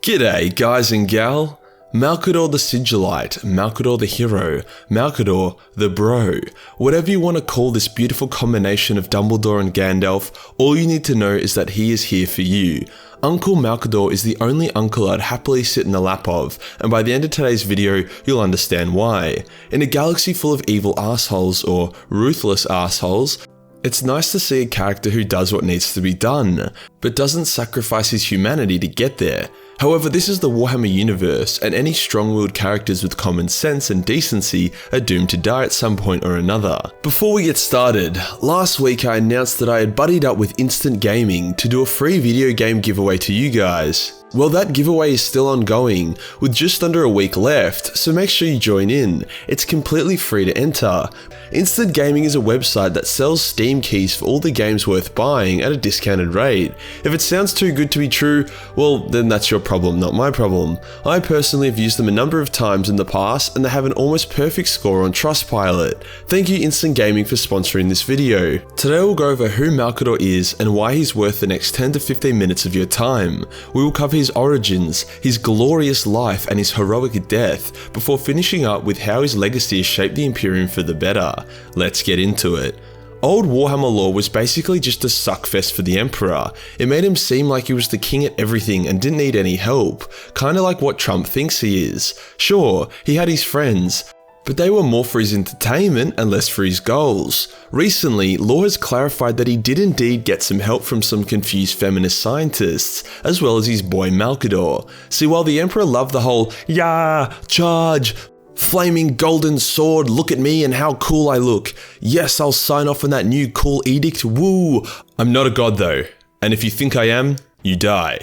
G'day guys and gal, Malcador the Sigillite, Malcador the hero, Malcador the bro. Whatever you want to call this beautiful combination of Dumbledore and Gandalf, all you need to know is that he is here for you. Uncle Malcador is the only uncle I'd happily sit in the lap of, and by the end of today's video, you'll understand why. In a galaxy full of evil assholes or ruthless assholes, it's nice to see a character who does what needs to be done, but doesn't sacrifice his humanity to get there. However, this is the Warhammer universe, and any strong-willed characters with common sense and decency are doomed to die at some point or another. Before we get started, last week I announced that I had buddied up with Instant Gaming to do a free video game giveaway to you guys. Well, that giveaway is still ongoing, with just under a week left, so make sure you join in. It's completely free to enter. Instant Gaming is a website that sells Steam keys for all the games worth buying at a discounted rate. If it sounds too good to be true, well, then that's your problem, not my problem. I personally have used them a number of times in the past, and they have an almost perfect score on Trustpilot. Thank you Instant Gaming for sponsoring this video. Today we'll go over who Malcador is and why he's worth the next 10 to 15 minutes of your time. We will cover his origins, his glorious life and his heroic death, before finishing up with how his legacy has shaped the Imperium for the better. Let's get into it. Old Warhammer lore was basically just a suckfest for the Emperor. It made him seem like he was the king at everything and didn't need any help, kinda like what Trump thinks he is. Sure, he had his friends, but they were more for his entertainment and less for his goals. Recently, lore has clarified that he did indeed get some help from some confused feminist scientists, as well as his boy Malcador. See, while the Emperor loved the whole, "Yeah, charge! Flaming golden sword, look at me and how cool I look. Yes, I'll sign off on that new cool edict, woo! I'm not a god though, and if you think I am, you die."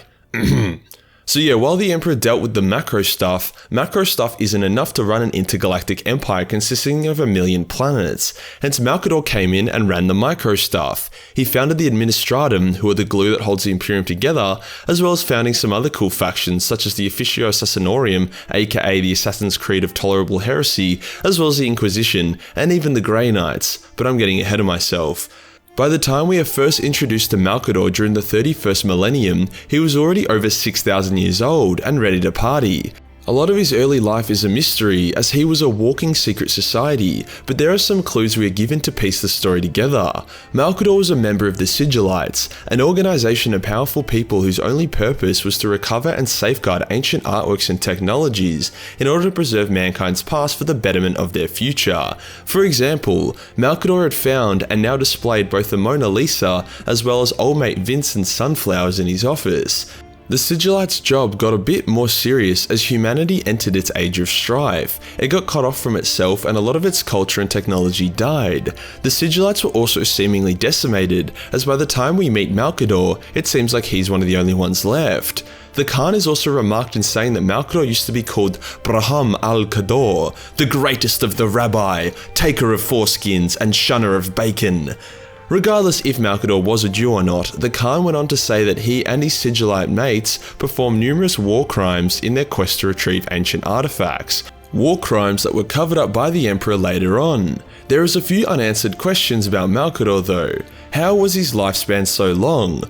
So yeah, while the Emperor dealt with the macro stuff isn't enough to run an intergalactic empire consisting of 1 million planets. Hence Malcador came in and ran the micro stuff. He founded the Administratum, who are the glue that holds the Imperium together, as well as founding some other cool factions such as the Officio Assassinorum, aka the Assassin's Creed of Tolerable Heresy, as well as the Inquisition, and even the Grey Knights, but I'm getting ahead of myself. By the time we are first introduced to Malcador during the 31st millennium, he was already over 6,000 years old and ready to party. A lot of his early life is a mystery, as he was a walking secret society, but there are some clues we are given to piece the story together. Malcador was a member of the Sigilites, an organisation of powerful people whose only purpose was to recover and safeguard ancient artworks and technologies in order to preserve mankind's past for the betterment of their future. For example, Malcador had found and now displayed both the Mona Lisa as well as old mate Vincent's sunflowers in his office. The Sigilites' job got a bit more serious as humanity entered its age of strife. It got cut off from itself and a lot of its culture and technology died. The Sigilites were also seemingly decimated, as by the time we meet Malcador, it seems like he's one of the only ones left. The Khan is also remarked in saying that Malcador used to be called Braham al-Kador, the greatest of the rabbi, taker of foreskins and shunner of bacon. Regardless if Malcador was a Jew or not, the Khan went on to say that he and his Sigillite mates performed numerous war crimes in their quest to retrieve ancient artifacts. War crimes that were covered up by the Emperor later on. There is a few unanswered questions about Malcador though. How was his lifespan so long?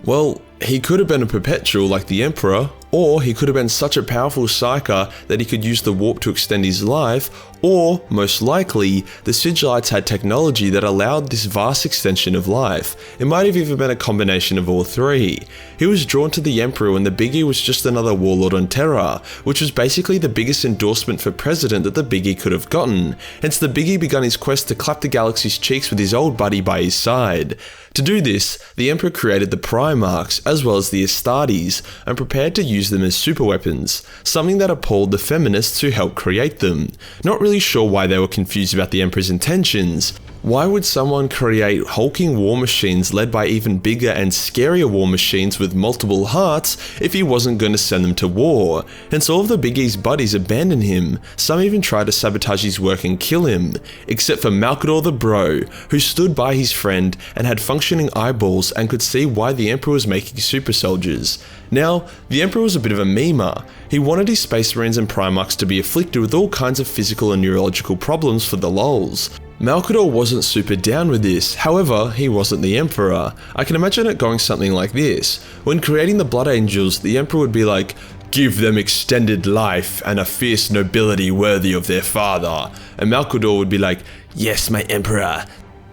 Well, he could have been a perpetual like the Emperor, or he could have been such a powerful psyker that he could use the warp to extend his life, or, most likely, the Sigilites had technology that allowed this vast extension of life. It might have even been a combination of all three. He was drawn to the Emperor when the Biggie was just another warlord on Terra, which was basically the biggest endorsement for president that the Biggie could have gotten. Hence the Biggie began his quest to clap the galaxy's cheeks with his old buddy by his side. To do this, the Emperor created the Primarchs as well as the Astartes, and prepared to use them as superweapons, something that appalled the feminists who helped create them. Not really sure why they were confused about the Emperor's intentions. Why would someone create hulking war machines led by even bigger and scarier war machines with multiple hearts if he wasn't going to send them to war? Hence all of the Biggie's buddies abandoned him, some even tried to sabotage his work and kill him, except for Malcador the bro, who stood by his friend and had functioning eyeballs and could see why the Emperor was making super soldiers. Now, the Emperor was a bit of a memer. He wanted his Space Marines and Primarchs to be afflicted with all kinds of physical and neurological problems for the lols. Malcador wasn't super down with this, however, he wasn't the Emperor. I can imagine it going something like this. When creating the Blood Angels, the Emperor would be like, give them extended life and a fierce nobility worthy of their father. And Malcador would be like, yes, my emperor,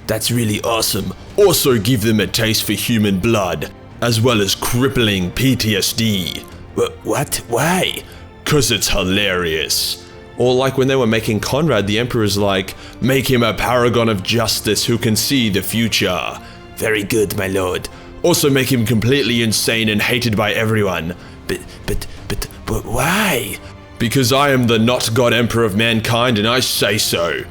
that's really awesome. Also give them a taste for human blood, as well as crippling PTSD. What? Why? 'Cause it's hilarious. Or like when they were making Conrad, the emperor's like, make him a paragon of justice who can see the future. Very good, my lord. Also make him completely insane and hated by everyone. But why? Because I am the not God Emperor of mankind and I say so.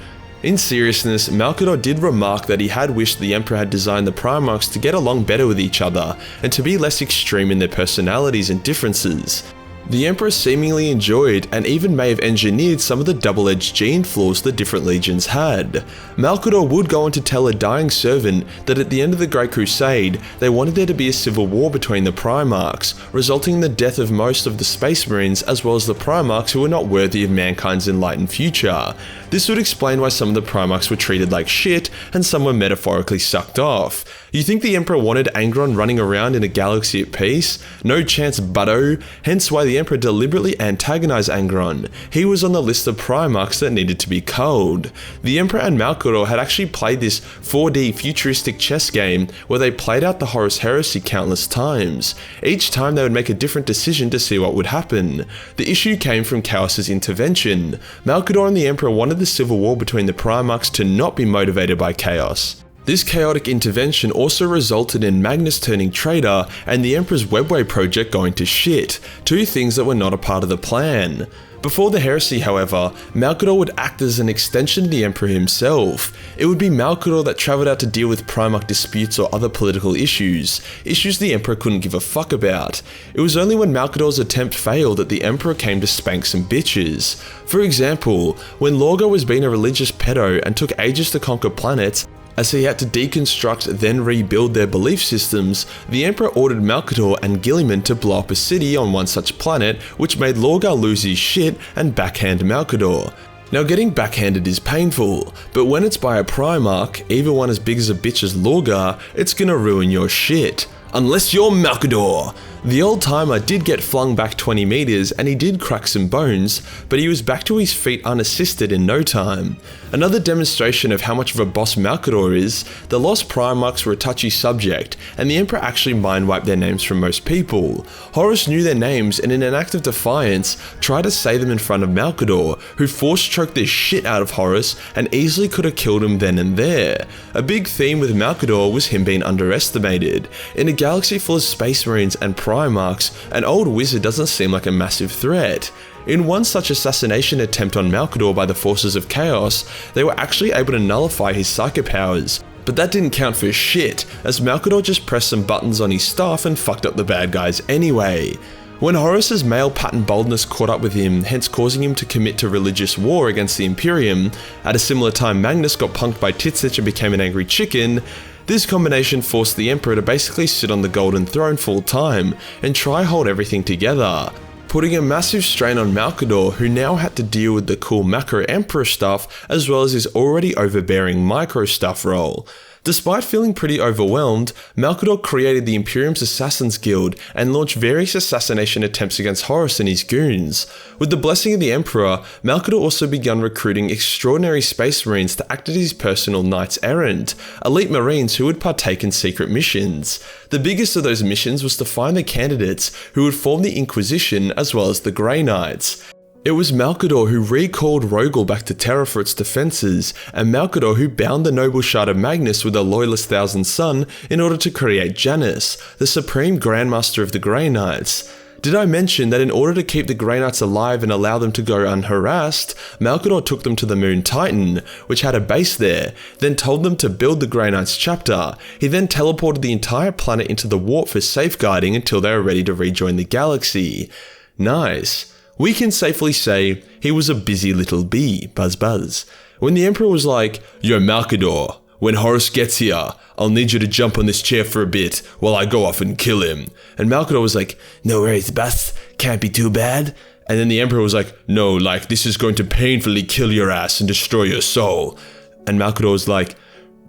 In seriousness, Malcador did remark that he had wished the Emperor had designed the Primarchs to get along better with each other and to be less extreme in their personalities and differences. The Emperor seemingly enjoyed and even may have engineered some of the double-edged gene flaws the different legions had. Malcador would go on to tell a dying servant that at the end of the Great Crusade, they wanted there to be a civil war between the Primarchs, resulting in the death of most of the Space Marines as well as the Primarchs who were not worthy of mankind's enlightened future. This would explain why some of the Primarchs were treated like shit and some were metaphorically sucked off. You think the Emperor wanted Angron running around in a galaxy at peace? No chance, butto. Hence why the Emperor deliberately antagonized Angron. He was on the list of Primarchs that needed to be culled. The Emperor and Malcador had actually played this 4D futuristic chess game where they played out the Horus Heresy countless times. Each time they would make a different decision to see what would happen. The issue came from Chaos's intervention. Malcador and the Emperor wanted the civil war between the Primarchs to not be motivated by Chaos. This chaotic intervention also resulted in Magnus turning traitor and the Emperor's Webway project going to shit, two things that were not a part of the plan. Before the heresy, however, Malcador would act as an extension to the Emperor himself. It would be Malcador that travelled out to deal with Primarch disputes or other political issues the Emperor couldn't give a fuck about. It was only when Malcador's attempt failed that the Emperor came to spank some bitches. For example, when Lorgar was being a religious pedo and took ages to conquer planets, as he had to deconstruct then rebuild their belief systems, the Emperor ordered Malcador and Guilliman to blow up a city on one such planet, which made Lorgar lose his shit and backhand Malcador. Now getting backhanded is painful, but when it's by a Primarch, even one as big as a bitch as Lorgar, it's gonna ruin your shit. Unless you're Malcador! The old timer did get flung back 20 meters and he did crack some bones, but he was back to his feet unassisted in no time. Another demonstration of how much of a boss Malcador is, the Lost Primarchs were a touchy subject, and the Emperor actually mind-wiped their names from most people. Horus knew their names and in an act of defiance, tried to say them in front of Malcador, who force-choked the shit out of Horus and easily could have killed him then and there. A big theme with Malcador was him being underestimated. In a galaxy full of Space Marines and Primarchs, an old wizard doesn't seem like a massive threat. In one such assassination attempt on Malcador by the forces of Chaos, they were actually able to nullify his psycho powers, but that didn't count for shit, as Malcador just pressed some buttons on his staff and fucked up the bad guys anyway. When Horus's male pattern boldness caught up with him, hence causing him to commit to religious war against the Imperium, at a similar time Magnus got punked by Titsich and became an angry chicken, this combination forced the Emperor to basically sit on the Golden Throne full time and try hold everything together, putting a massive strain on Malcador, who now had to deal with the cool macro Emperor stuff as well as his already overbearing micro stuff role. Despite feeling pretty overwhelmed, Malcador created the Imperium's Assassins Guild and launched various assassination attempts against Horus and his goons. With the blessing of the Emperor, Malcador also began recruiting extraordinary Space Marines to act as his personal knights errant, elite Marines who would partake in secret missions. The biggest of those missions was to find the candidates who would form the Inquisition as well as the Grey Knights. It was Malcador who recalled Rogel back to Terra for its defences, and Malcador who bound the noble shard of Magnus with a loyalist Thousand Son in order to create Janus, the supreme Grandmaster of the Grey Knights. Did I mention that in order to keep the Grey Knights alive and allow them to go unharassed, Malcador took them to the moon Titan, which had a base there, then told them to build the Grey Knights chapter. He then teleported the entire planet into the warp for safeguarding until they were ready to rejoin the galaxy. Nice. We can safely say he was a busy little bee, buzz buzz. When the Emperor was like, "Yo Malcador, when Horus gets here, I'll need you to jump on this chair for a bit while I go off and kill him." And Malcador was like, "No worries, boss, can't be too bad." And then the Emperor was like, "No, like this is going to painfully kill your ass and destroy your soul." And Malcador was like,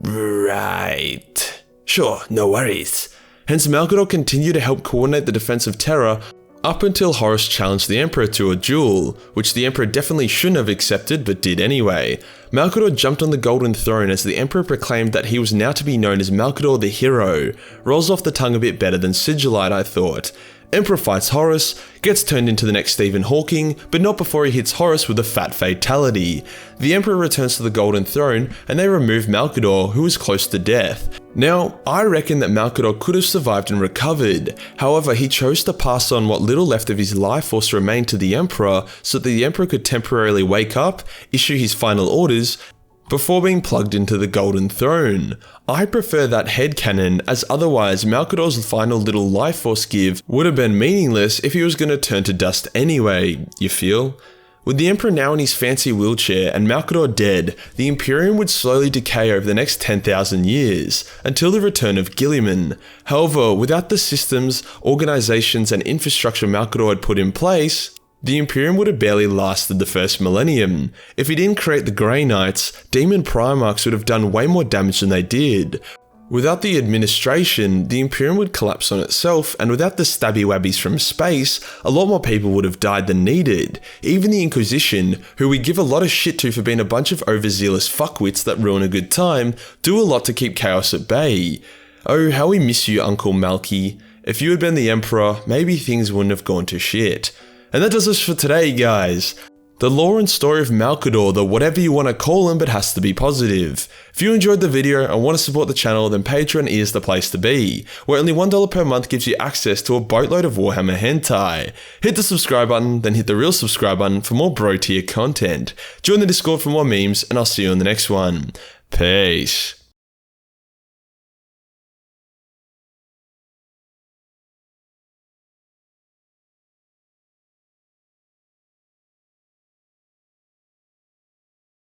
"Right. Sure, no worries." Hence Malcador continued to help coordinate the defense of Terra up until Horus challenged the Emperor to a duel, which the Emperor definitely shouldn't have accepted but did anyway. Malcador jumped on the golden throne as the Emperor proclaimed that he was now to be known as Malcador the Hero. Rolls off the tongue a bit better than Sigillite, I thought. Emperor fights Horus, gets turned into the next Stephen Hawking, but not before he hits Horus with a fat fatality. The Emperor returns to the golden throne and they remove Malcador, who was close to death. Now, I reckon that Malcador could have survived and recovered, however he chose to pass on what little left of his life force remained to the Emperor so that the Emperor could temporarily wake up, issue his final orders, before being plugged into the golden throne. I prefer that headcanon, as otherwise Malcador's final little life force give would have been meaningless if he was going to turn to dust anyway, you feel? With the Emperor now in his fancy wheelchair and Malcador dead, the Imperium would slowly decay over the next 10,000 years, until the return of Guilliman. However, without the systems, organizations and infrastructure Malcador had put in place, the Imperium would have barely lasted the first millennium. If he didn't create the Grey Knights, Demon Primarchs would have done way more damage than they did. Without the administration, the Imperium would collapse on itself, and without the stabby wabbies from space, a lot more people would have died than needed. Even the Inquisition, who we give a lot of shit to for being a bunch of overzealous fuckwits that ruin a good time, do a lot to keep chaos at bay. Oh, how we miss you, Uncle Malky. If you had been the Emperor, maybe things wouldn't have gone to shit. And that does us for today, guys. The lore and story of Malcador, the whatever you want to call him, but has to be positive. If you enjoyed the video and want to support the channel, then Patreon is the place to be, where only $1 per month gives you access to a boatload of Warhammer hentai. Hit the subscribe button, then hit the real subscribe button for more bro tier content. Join the Discord for more memes, and I'll see you in the next one. Peace.